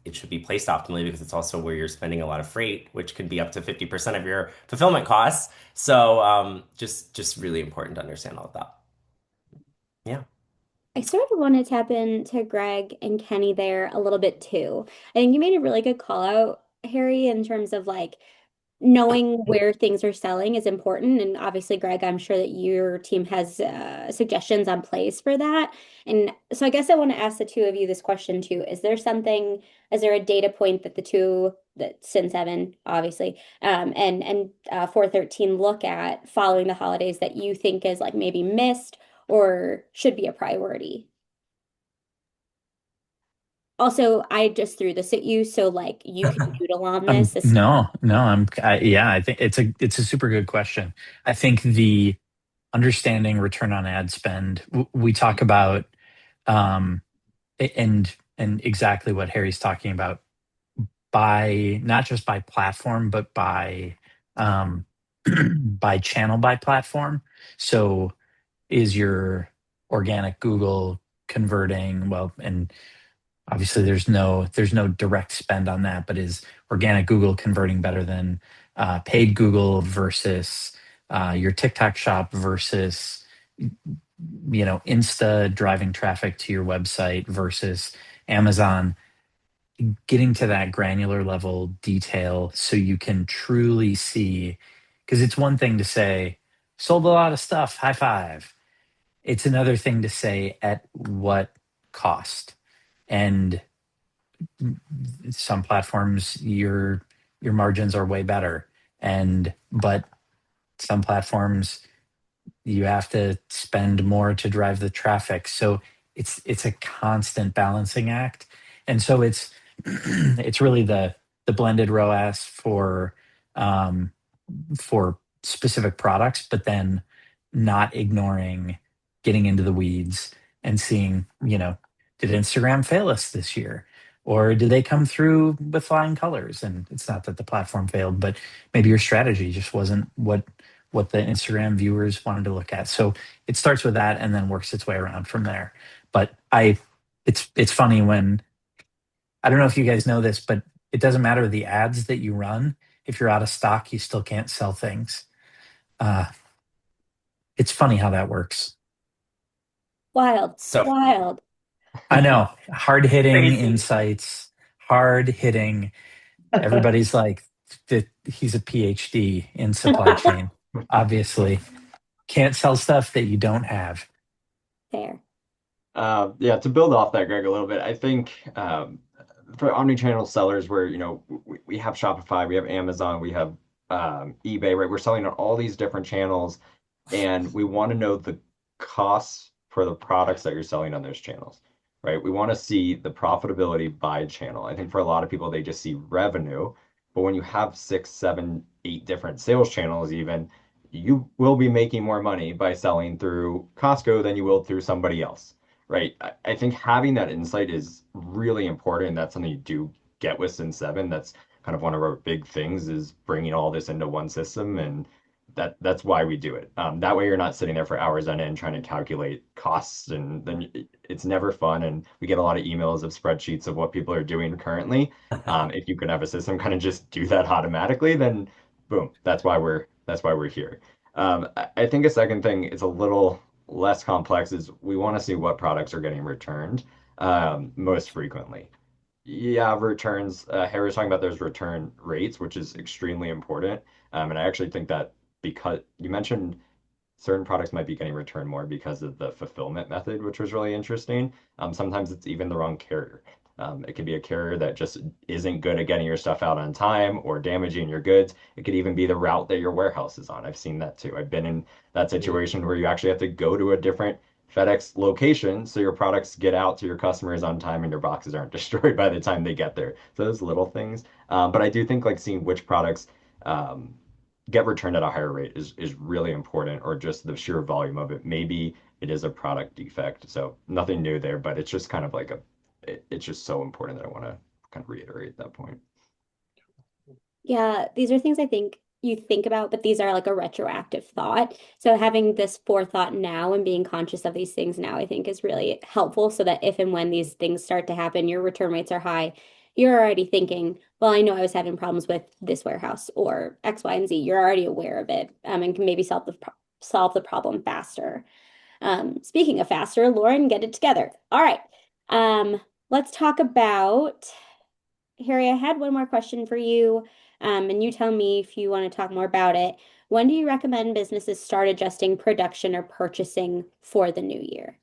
it should be placed optimally because it's also where you're spending a lot of freight, which could be up to 50% of your fulfillment costs. So just really important to understand all of that. Yeah. I sort of want to tap into Greg and Kenny there a little bit too. I think you made a really good call out, Harry, in terms of like knowing where things are selling is important. And obviously, Greg, I'm sure that your team has suggestions on plays for that. And so I guess I want to ask the two of you this question too. Is there a data point that the two, that Sin 7, obviously, and 413 look at following the holidays that you think is like maybe missed or should be a priority? Also, I just threw this at you, so like you can doodle on this. No, no, yeah, I think it's a super good question. I think the understanding return on ad spend, we talk about And exactly what Harry's talking about, by not just by platform, but by um, by channel, by platform. So is your organic Google converting well? And obviously there's no direct spend on that, but is organic Google converting better than paid Google versus your TikTok shop versus Insta driving traffic to your website versus Amazon? Getting to that granular level detail so you can truly see, because it's one thing to say sold a lot of stuff, high five. It's another thing to say at what cost. And some platforms your margins are way better, and but some platforms you have to spend more to drive the traffic. So it's a constant balancing act. And so it's really the blended ROAS um, for specific products, but then not ignoring getting into the weeds and seeing, did Instagram fail us this year? Or did they come through with flying colors? And it's not that the platform failed, but maybe your strategy just wasn't what the Instagram viewers wanted to look at. So it starts with that and then works its way around from there. But it's funny when, I don't know if you guys know this, but it doesn't matter the ads that you run. If you're out of stock, you still can't sell things. Uh, it's funny how that works. Wild, So wild. I know, hard hitting crazy. insights, hard hitting. Everybody's like, he's a PhD in supply chain. Obviously, can't sell stuff that you don't have. Fair. Yeah, to build off that, Greg, a little bit, I think for omnichannel sellers where, we have Shopify, we have Amazon, we have eBay, right? We're selling on all these different channels, and we want to know the costs for the products that you're selling on those channels, right? We want to see the profitability by channel. I think for a lot of people, they just see revenue, but when you have six, seven, eight different sales channels, even, you will be making more money by selling through Costco than you will through somebody else. Right. I think having that insight is really important. That's something you do get with Sin 7. That's kind of one of our big things is bringing all this into one system, and that's why we do it. That way you're not sitting there for hours on end trying to calculate costs, and then it's never fun. And we get a lot of emails of spreadsheets of what people are doing currently. If you can have a system kind of just do that automatically, then boom, that's why we're here. I think a second thing is a little less complex is we want to see what products are getting returned most frequently. Yeah, returns. Harry was talking about those return rates, which is extremely important. And I actually think that because you mentioned certain products might be getting returned more because of the fulfillment method, which was really interesting. Sometimes it's even the wrong carrier. It could be a carrier that just isn't good at getting your stuff out on time or damaging your goods. It could even be the route that your warehouse is on. I've seen that too. I've been in that situation where you actually have to go to a different FedEx location so your products get out to your customers on time and your boxes aren't destroyed by the time they get there. So those little things. But I do think like seeing which products um, get returned at a higher rate is really important, or just the sheer volume of it. Maybe it is a product defect, so nothing new there, but it's just kind of like it's just so important that I want to kind of reiterate that point. Yeah, these are things I think you think about, but these are like a retroactive thought. So having this forethought now and being conscious of these things now, I think is really helpful so that if and when these things start to happen, your return rates are high, you're already thinking, well, I know I was having problems with this warehouse or X, Y, and Z. You're already aware of it, and can maybe solve the problem faster. Speaking of faster, Lauren, get it together. All right. Um, let's talk about Harry, I had one more question for you, and you tell me if you want to talk more about it. When do you recommend businesses start adjusting production or purchasing for the new year?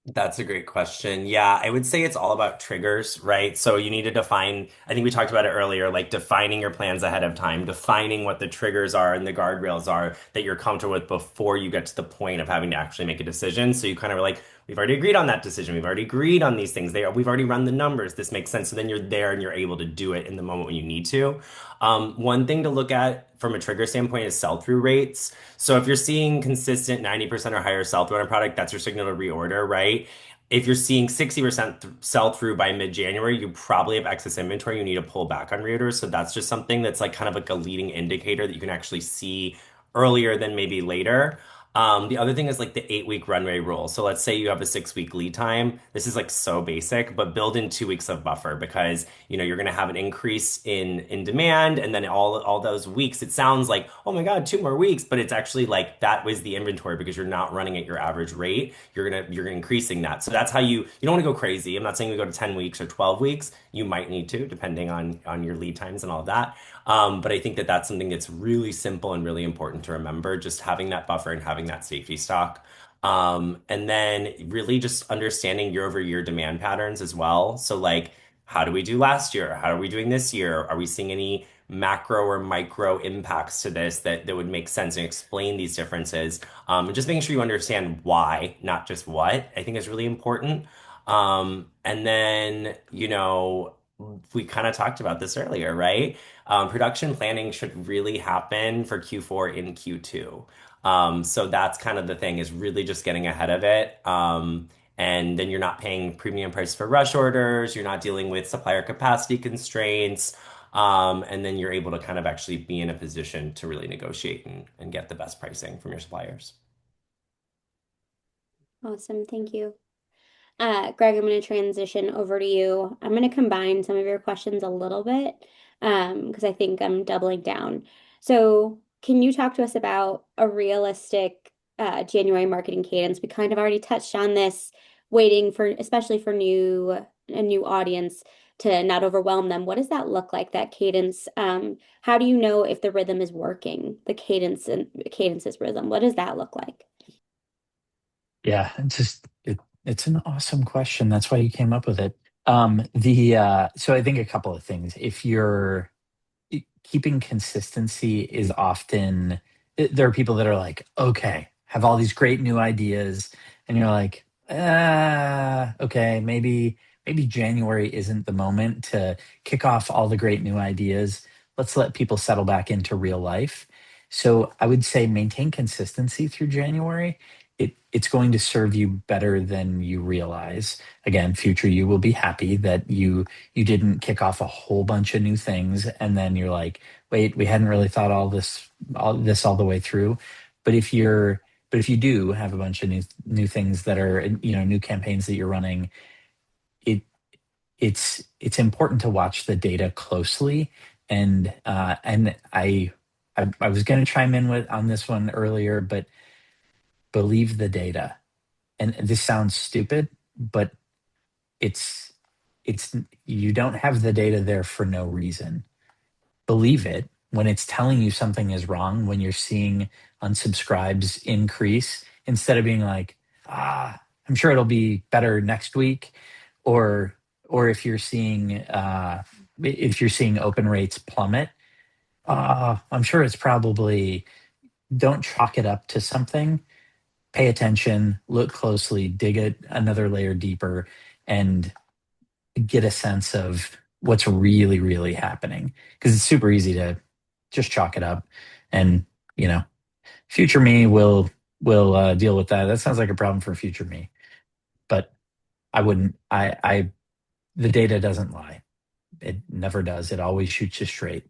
That's a great question. Yeah, I would say it's all about triggers, right? So you need to define, I think we talked about it earlier, like defining your plans ahead of time, defining what the triggers are and the guardrails are that you're comfortable with before you get to the point of having to actually make a decision. So you kind of are like, we've already agreed on that decision. We've already agreed on these things. We've already run the numbers. This makes sense. So then you're there and you're able to do it in the moment when you need to. One thing to look at from a trigger standpoint is sell-through rates. So if you're seeing consistent 90% or higher sell-through on a product, that's your signal to reorder, right? if you're seeing 60% sell through by mid-January, you probably have excess inventory. You need to pull back on reorders. So that's just something that's like kind of like a leading indicator that you can actually see earlier than maybe later. The other thing is like the 8-week runway rule. So let's say you have a 6-week lead time. This is like so basic, but build in 2 weeks of buffer because you're going to have an increase in demand, and then all those weeks. It sounds like, oh my God, 2 more weeks, but it's actually like that was the inventory because you're not running at your average rate. You're increasing that. So that's how you don't want to go crazy. I'm not saying we go to 10 weeks or 12 weeks. You might need to, depending on your lead times and all of that. But I think that that's something that's really simple and really important to remember, just having that buffer and having that safety stock. And then really just understanding year over year demand patterns as well. So like, how do we do last year? How are we doing this year? Are we seeing any macro or micro impacts to this that would make sense and explain these differences? And just making sure you understand why, not just what, I think is really important. And then, we kind of talked about this earlier, right? Production planning should really happen for Q4 in Q2. So that's kind of the thing is really just getting ahead of it. And then you're not paying premium price for rush orders. You're not dealing with supplier capacity constraints. And then you're able to kind of actually be in a position to really negotiate and get the best pricing from your suppliers. Awesome. Thank you. Greg, I'm going to transition over to you. I'm going to combine some of your questions a little bit because I think I'm doubling down. So, can you talk to us about a realistic January marketing cadence? We kind of already touched on this, waiting for, especially for a new audience, to not overwhelm them. What does that look like, that cadence? How do you know if the rhythm is working, the cadence's rhythm? What does that look like? Yeah, it's an awesome question. That's why you came up with it. So I think a couple of things. If you're keeping consistency is often there are people that are like, okay, have all these great new ideas, and you're like, okay, maybe January isn't the moment to kick off all the great new ideas. Let's let people settle back into real life. So I would say maintain consistency through January. It's going to serve you better than you realize. Again, future you will be happy that you didn't kick off a whole bunch of new things and then you're like, wait, we hadn't really thought all this all the way through. But if you do have a bunch of new things that are, new campaigns that you're running, it it's important to watch the data closely. And I was going to chime in with on this one earlier, but believe the data. And this sounds stupid, but it's it's you don't have the data there for no reason. Believe it when it's telling you something is wrong, when you're seeing unsubscribes increase, instead of being like, I'm sure it'll be better next week, or or if you're seeing open rates plummet, I'm sure it's probably, don't chalk it up to something. Pay attention, look closely, dig it another layer deeper, and get a sense of what's really, really happening. Because it's super easy to just chalk it up, and you know, future me will deal with that. That sounds like a problem for future me, but I wouldn't. The data doesn't lie. It never does. It always shoots you straight.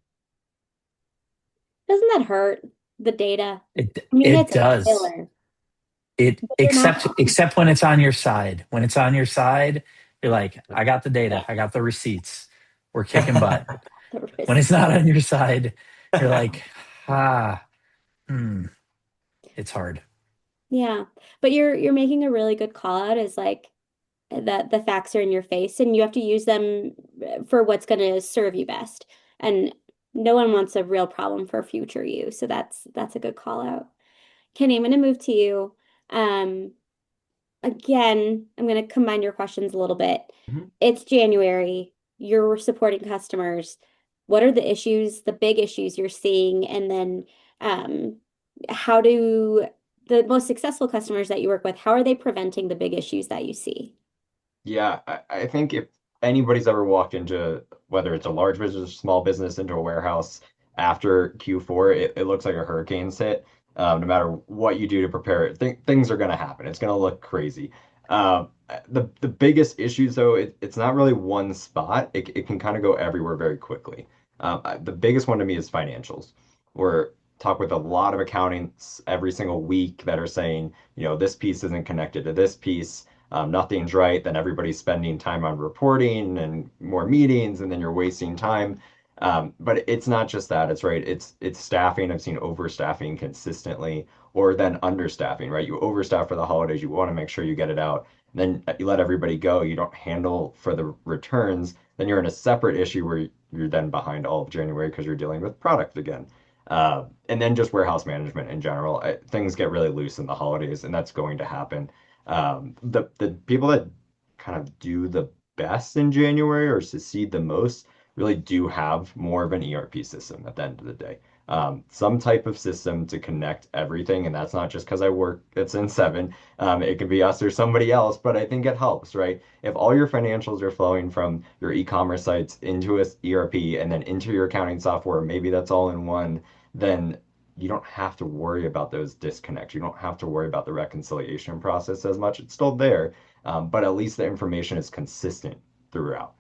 Doesn't that hurt, the data? It I mean, it it's a does. killer, It but you're not except when it's on your side. When it's on your side, you're like, I got the data, I got the receipts. We're kicking butt. the When risk. it's not on your side, you're like, ah, hmm, it's hard. Yeah, but you're making a really good call out is like that the facts are in your face and you have to use them for what's going to serve you best. And no one wants a real problem for future you. So that's a good call out. Kenny, I'm going to move to you. Um, Again, I'm going to combine your questions a little bit. Mhm. It's January. You're supporting customers. What are the issues, the big issues you're seeing? And then um, how do the most successful customers that you work with, how are they preventing the big issues that you see? Yeah, I think if anybody's ever walked into, whether it's a large business or small business, into a warehouse after Q4, it looks like a hurricane's hit. No matter what you do to prepare it, things are going to happen. It's going to look crazy. The biggest issues though, it's not really one spot. It can kind of go everywhere very quickly. The biggest one to me is financials. We're talk with a lot of accountants every single week that are saying, this piece isn't connected to this piece. Nothing's right. Then everybody's spending time on reporting and more meetings, and then you're wasting time. But it's not just that. It's right. It's staffing. I've seen overstaffing consistently, or then understaffing. Right. You overstaff for the holidays. You want to make sure you get it out. Then you let everybody go. You don't handle for the returns. Then you're in a separate issue where you're then behind all of January because you're dealing with product again. And then just warehouse management in general. Things get really loose in the holidays, and that's going to happen. The people that kind of do the best in January or succeed the most really do have more of an ERP system at the end of the day. Some type of system to connect everything, and that's not just because I work it's in seven. It could be us or somebody else, but I think it helps, right? If all your financials are flowing from your e-commerce sites into a ERP and then into your accounting software, maybe that's all in one, then you don't have to worry about those disconnects. You don't have to worry about the reconciliation process as much. It's still there, but at least the information is consistent throughout.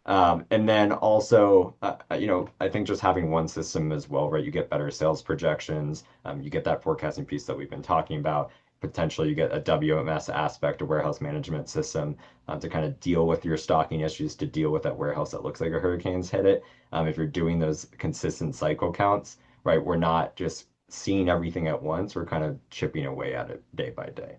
And then also, I think just having one system as well, right? You get better sales projections. You get that forecasting piece that we've been talking about. Potentially, you get a WMS aspect, a warehouse management system, to kind of deal with your stocking issues, to deal with that warehouse that looks like a hurricane's hit it. If you're doing those consistent cycle counts, right? We're not just seeing everything at once. We're kind of chipping away at it day by day.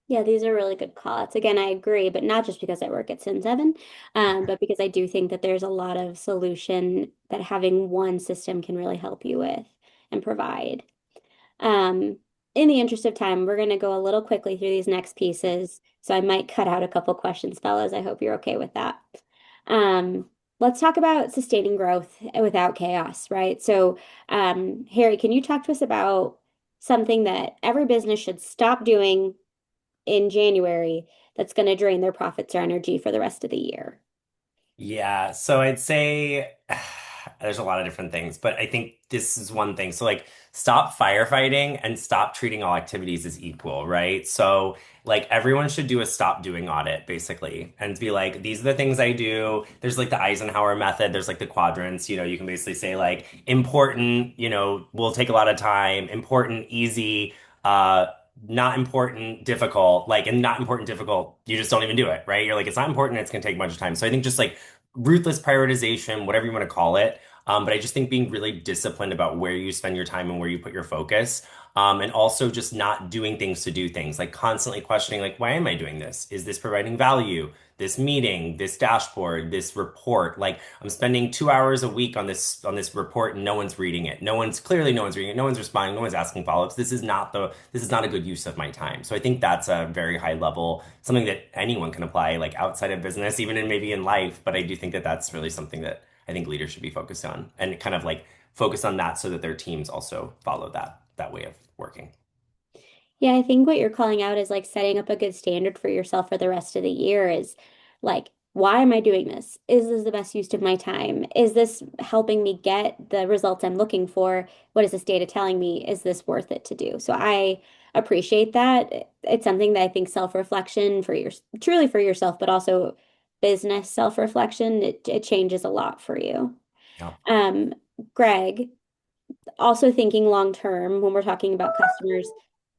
Yeah, these are really good callouts. Again, I agree, but not just because I work at Sin 7, but because I do think that there's a lot of solution that having one system can really help you with and provide. Um, in the interest of time, we're going to go a little quickly through these next pieces. So I might cut out a couple questions, fellas. I hope you're okay with that. Um, let's talk about sustaining growth without chaos, right? So, Harry, can you talk to us about something that every business should stop doing in January that's going to drain their profits or energy for the rest of the year? Yeah, so I'd say there's a lot of different things, but I think this is one thing. So like stop firefighting and stop treating all activities as equal, right? So like everyone should do a stop doing audit basically and be like, these are the things I do. There's like the Eisenhower method, there's like the quadrants, you can basically say like important, will take a lot of time, important, easy, not important, difficult, like, and not important, difficult, you just don't even do it, right? You're like, it's not important, it's gonna take a bunch of time. So I think just like ruthless prioritization, whatever you want to call it. But I just think being really disciplined about where you spend your time and where you put your focus. And also just not doing things to do things, like constantly questioning, like, why am I doing this? Is this providing value? This meeting, this dashboard, this report, like I'm spending 2 hours a week on this report and no one's reading it. No one's reading it, no one's responding, no one's asking follow-ups. This is not a good use of my time. So I think that's a very high level, something that anyone can apply, like outside of business, even in maybe in life. But I do think that that's really something that I think leaders should be focused on and kind of like focus on that so that their teams also follow that way of working. Yeah, I think what you're calling out is like setting up a good standard for yourself for the rest of the year is like, why am I doing this? Is this the best use of my time? Is this helping me get the results I'm looking for? What is this data telling me? Is this worth it to do? So I appreciate that. It's something that I think self-reflection for your truly for yourself, but also business self-reflection, it changes a lot for you. Yeah. Um, Greg, also thinking long term when we're talking about customers,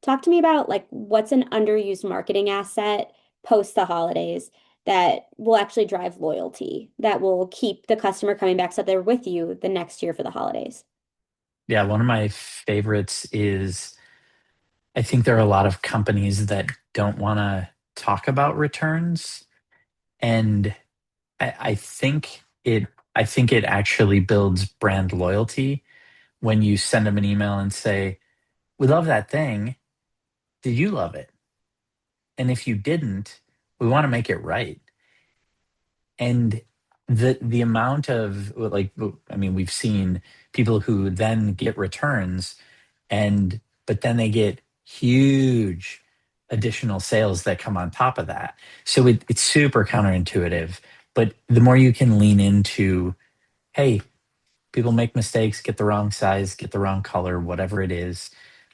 talk to me about like what's an underused marketing asset post the holidays that will actually drive loyalty, that will keep the customer coming back so they're with you the next year for the holidays. Yeah, one of my favorites is I think there are a lot of companies that don't want to talk about returns. And I think it actually builds brand loyalty when you send them an email and say, "We love that thing. Did you love it? And if you didn't, we want to make it right." And the amount of like, I mean, we've seen people who then get returns and but then they get huge additional sales that come on top of that. So it's super counterintuitive. But the more you can lean into, hey, people make mistakes, get the wrong size, get the wrong color, whatever it is,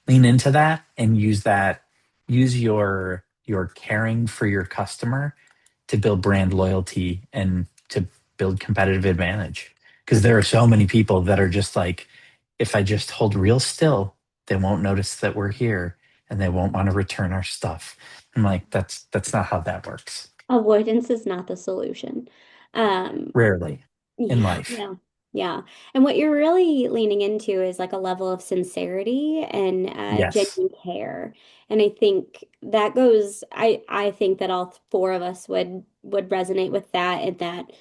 lean into that and use your you're caring for your customer to build brand loyalty and to build competitive advantage. Because there are so many people that are just like, if I just hold real still, they won't notice that we're here and they won't want to return our stuff. I'm like, that's not how that works. Avoidance is not the solution. Um, Rarely in yeah, life. yeah, yeah. And what you're really leaning into is like a level of sincerity and Yes, genuine care. And I think that goes, I think that all four of us would resonate with that, and that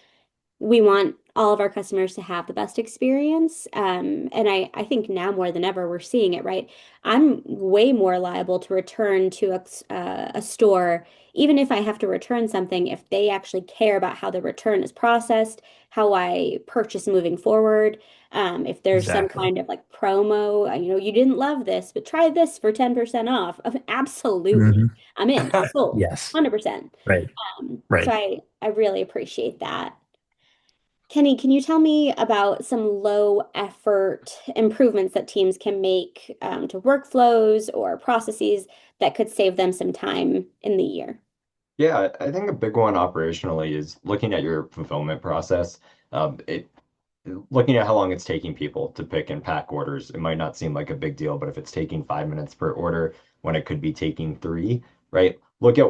we want all of our customers to have the best experience. And I think now more than ever, we're seeing it, right? I'm way more liable to return to a store, even if I have to return something, if they actually care about how the return is processed, how I purchase moving forward. If there's some exactly. kind of like promo, you didn't love this, but try this for 10% off. Absolutely. Hmm. I'm in, sold, Yes, 100%. right, So right. I really appreciate that. Kenny, can you tell me about some low effort improvements that teams can make to workflows or processes that could save them some time in the year? Yeah, I think a big one operationally is looking at your fulfillment process. It looking at how long it's taking people to pick and pack orders, it might not seem like a big deal, but if it's taking 5 minutes per order when it could be taking three, right? Look at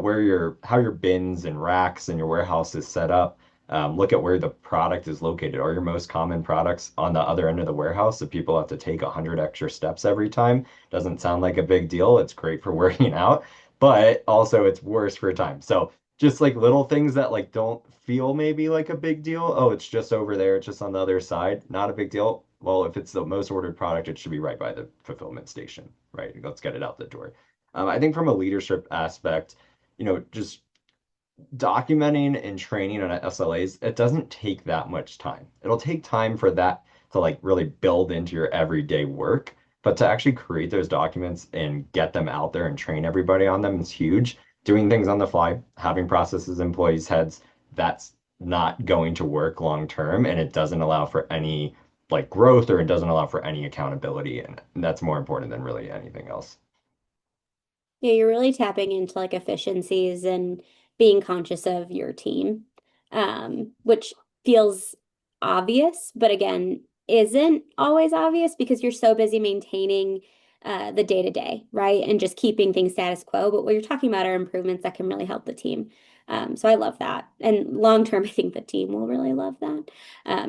how your bins and racks and your warehouse is set up. Look at where the product is located. Are your most common products on the other end of the warehouse that people have to take 100 extra steps every time? Doesn't sound like a big deal. It's great for working out, but also it's worse for time. So just like little things that like don't feel maybe like a big deal. Oh, it's just over there, it's just on the other side. Not a big deal. Well, if it's the most ordered product, it should be right by the fulfillment station, right? Let's get it out the door. I think from a leadership aspect, just documenting and training on SLAs, it doesn't take that much time. It'll take time for that to like really build into your everyday work, but to actually create those documents and get them out there and train everybody on them is huge. Doing things on the fly, having processes in employees' heads, that's not going to work long term, and it doesn't allow for any like growth, or it doesn't allow for any accountability, and that's more important than really anything else. Yeah, you're really tapping into like efficiencies and being conscious of your team, which feels obvious, but again, isn't always obvious because you're so busy maintaining the day to day, right? And just keeping things status quo. But what you're talking about are improvements that can really help the team. So I love that. And long term, I think the team will really love that.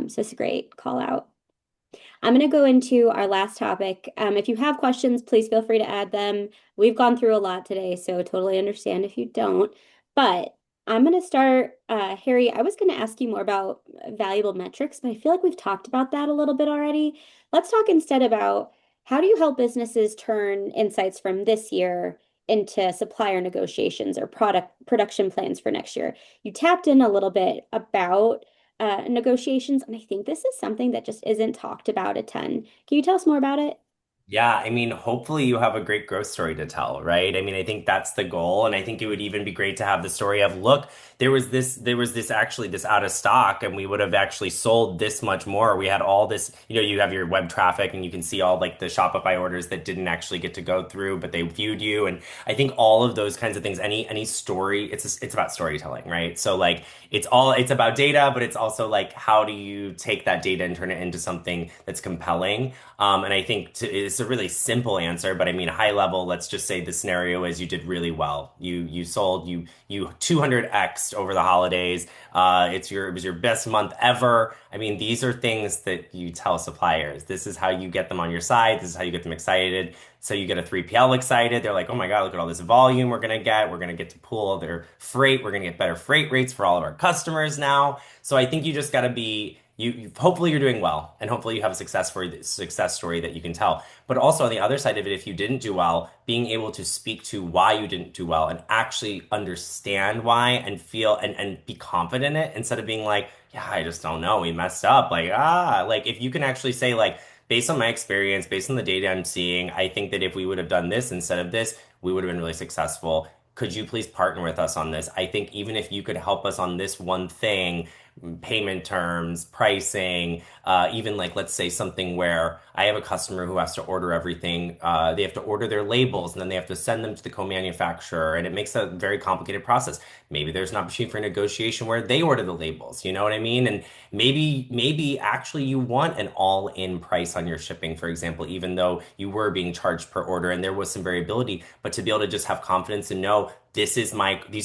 So it's a great call out. I'm going to go into our last topic. If you have questions, please feel free to add them. We've gone through a lot today, so totally understand if you don't. But I'm going to start, Harry. I was going to ask you more about valuable metrics, but I feel like we've talked about that a little bit already. Let's talk instead about how do you help businesses turn insights from this year into supplier negotiations or production plans for next year. You tapped in a little bit about negotiations. And I think this is something that just isn't talked about a ton. Can you tell us more about it? Yeah, I mean, hopefully you have a great growth story to tell, right? I mean, I think that's the goal. And I think it would even be great to have the story of, look, there was this actually this out of stock, and we would have actually sold this much more. We had all this, you have your web traffic and you can see all like the Shopify orders that didn't actually get to go through, but they viewed you. And I think all of those kinds of things, any story, it's about storytelling, right? So like it's about data, but it's also like how do you take that data and turn it into something that's compelling? And I think it's a really simple answer, but I mean, high level, let's just say the scenario is you did really well. You sold you 200x over the holidays. It was your best month ever. I mean, these are things that you tell suppliers. This is how you get them on your side. This is how you get them excited. So you get a 3PL excited. They're like, oh my God, look at all this volume we're gonna get. We're gonna get to pool their freight. We're gonna get better freight rates for all of our customers now. So I think you just gotta be hopefully you're doing well, and hopefully you have a success story that you can tell. But also on the other side of it, if you didn't do well, being able to speak to why you didn't do well and actually understand why and feel and be confident in it instead of being like, yeah, I just don't know, we messed up. Like if you can actually say like, based on my experience, based on the data I'm seeing, I think that if we would have done this instead of this, we would have been really successful. Could you please partner with us on this? I think even if you could help us on this one thing, payment terms, pricing, even like let's say something where I have a customer who has to order everything. They have to order their labels and then they have to send them to the co-manufacturer, and it makes a very complicated process. Maybe there's an opportunity for negotiation where they order the labels, you know what I mean? And maybe actually you want an all-in price on your shipping, for example, even though you were being charged per order and there was some variability, but to be able to just have confidence and know these are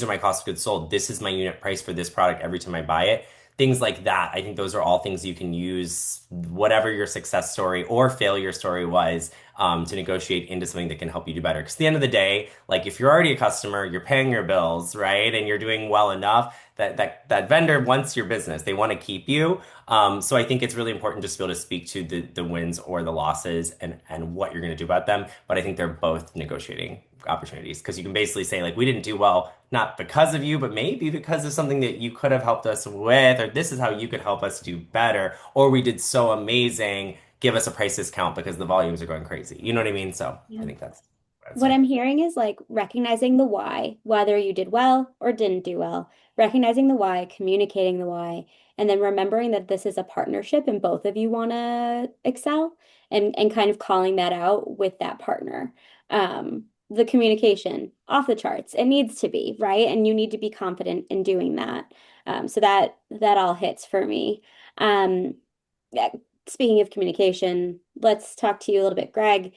my cost of goods sold. This is my unit price for this product every time I buy it. Things like that. I think those are all things you can use, whatever your success story or failure story was, to negotiate into something that can help you do better. Because at the end of the day, like if you're already a customer, you're paying your bills, right? And you're doing well enough that vendor wants your business. They want to keep you. So I think it's really important just to be able to speak to the wins or the losses and what you're going to do about them. But I think they're both negotiating opportunities because you can basically say like we didn't do well not because of you but maybe because of something that you could have helped us with, or this is how you could help us do better, or we did so amazing, give us a price discount because the volumes are going crazy, you know what I mean? So I Yeah. think that's what I'd What say. I'm hearing is like recognizing the why, whether you did well or didn't do well, recognizing the why, communicating the why, and then remembering that this is a partnership and both of you want to excel and kind of calling that out with that partner. The communication off the charts. It needs to be, right? And you need to be confident in doing that. So that all hits for me. Um, yeah, speaking of communication, let's talk to you a little bit, Greg.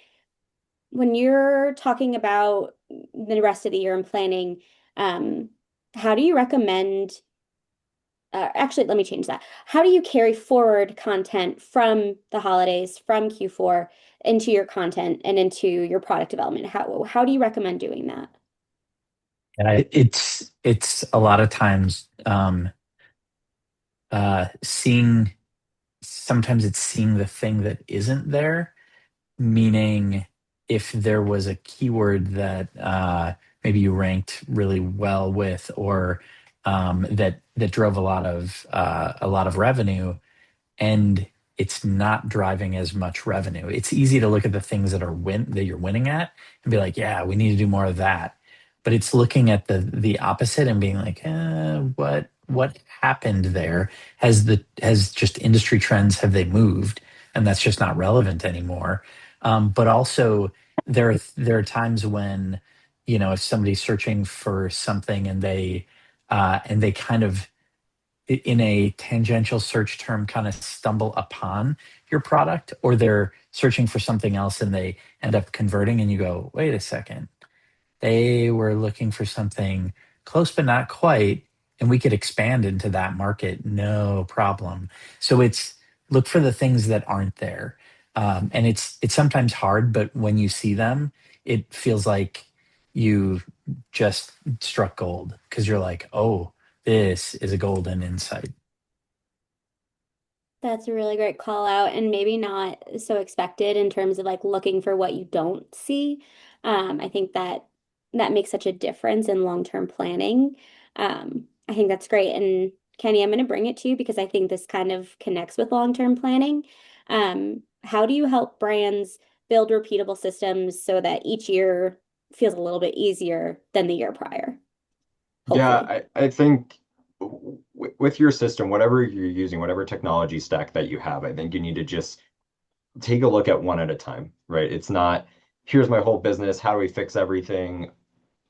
When you're talking about the rest of the year and planning, um, how do you recommend, actually, let me change that. How do you carry forward content from the holidays, from Q4 into your content and into your product development? How do you recommend doing that? And it's a lot of times seeing sometimes it's seeing the thing that isn't there, meaning if there was a keyword that maybe you ranked really well with, or that drove a lot of revenue, and it's not driving as much revenue. It's easy to look at the things that you're winning at and be like, yeah, we need to do more of that. But it's looking at the opposite and being like, what happened there? Has just industry trends, have they moved? And that's just not relevant anymore. But also there are times when, if somebody's searching for something and they kind of in a tangential search term kind of stumble upon your product, or they're searching for something else and they end up converting, and you go, wait a second, they were looking for something close but not quite, and we could expand into that market, no problem. So it's look for the things that aren't there. And it's sometimes hard, but when you see them, it feels like you just struck gold, because you're like, oh, this is a golden insight. That's a really great call out and maybe not so expected in terms of like looking for what you don't see. I think that makes such a difference in long-term planning. I think that's great. And Kenny, I'm going to bring it to you because I think this kind of connects with long-term planning. How do you help brands build repeatable systems so that each year feels a little bit easier than the year prior, Yeah, hopefully? I think with your system, whatever you're using, whatever technology stack that you have, I think you need to just take a look at one at a time, right? It's not, here's my whole business, how do we fix everything?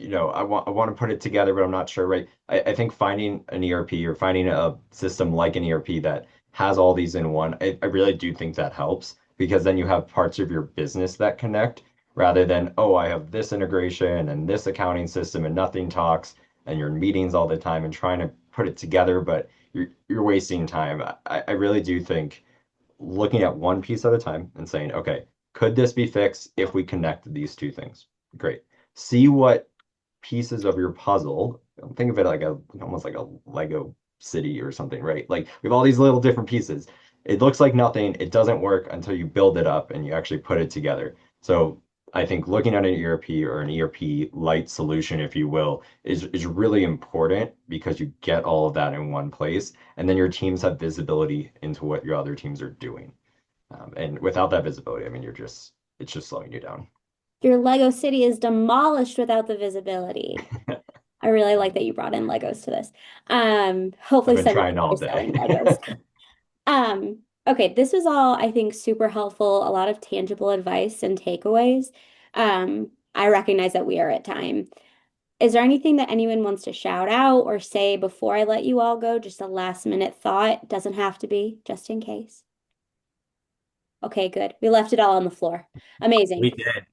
I want to put it together, but I'm not sure, right? I think finding an ERP or finding a system like an ERP that has all these in one, I really do think that helps because then you have parts of your business that connect rather than, oh, I have this integration and this accounting system and nothing talks and you're in meetings all the time and trying to put it together, but you're wasting time. I really do think looking at one piece at a time and saying, okay, could this be fixed if we connect these two things? Great. See what pieces of your puzzle. Think of it like a almost like a Lego city or something, right? Like we have all these little different pieces. It looks like nothing. It doesn't work until you build it up and you actually put it together. So I think looking at an ERP or an ERP light solution, if you will, is really important because you get all of that in one place, and then your teams have visibility into what your other teams are doing. And without that visibility, I mean, it's just slowing you down. Your Lego city is demolished without the visibility. I really like that you brought in Legos to this. I've Hopefully been someday trying all you're selling day. Legos. Okay, this was all, I think, super helpful, a lot of tangible advice and takeaways. I recognize that we are at time. Is there anything that anyone wants to shout out or say before I let you all go? Just a last minute thought. Doesn't have to be, just in case. Okay, good. We left it all on the floor. We Amazing. did.